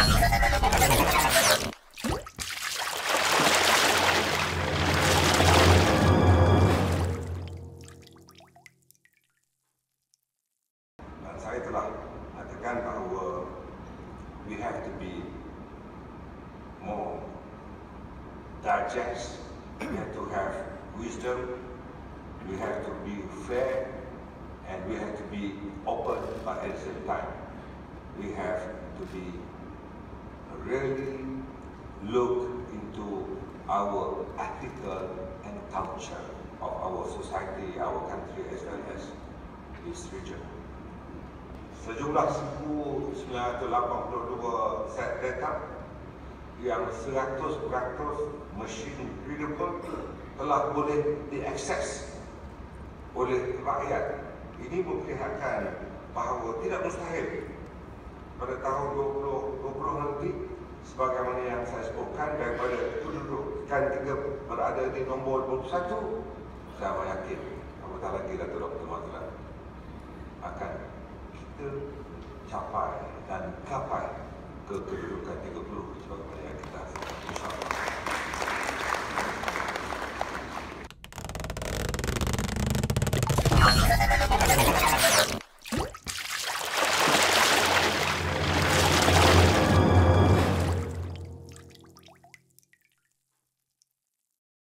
Saya telah katakan bahawa we have to be more digest, we have to have wisdom, we have to be fair, and we have to be open, but at the same time, we have to be really look into our ethical and culture of our society, our country, as well as this region. Sejumlah 1982 set data yang 100% machine readable telah boleh diakses oleh rakyat. Ini memperlihatkan bahawa tidak mustahil pada tahun 2020 nanti, sebagaimana yang saya sebutkan, daripada kedudukan kita berada di nombor 21, saya yakin apatah lagi Datuk Dr. Mazlan akan kita capai dan gapai ke kedudukan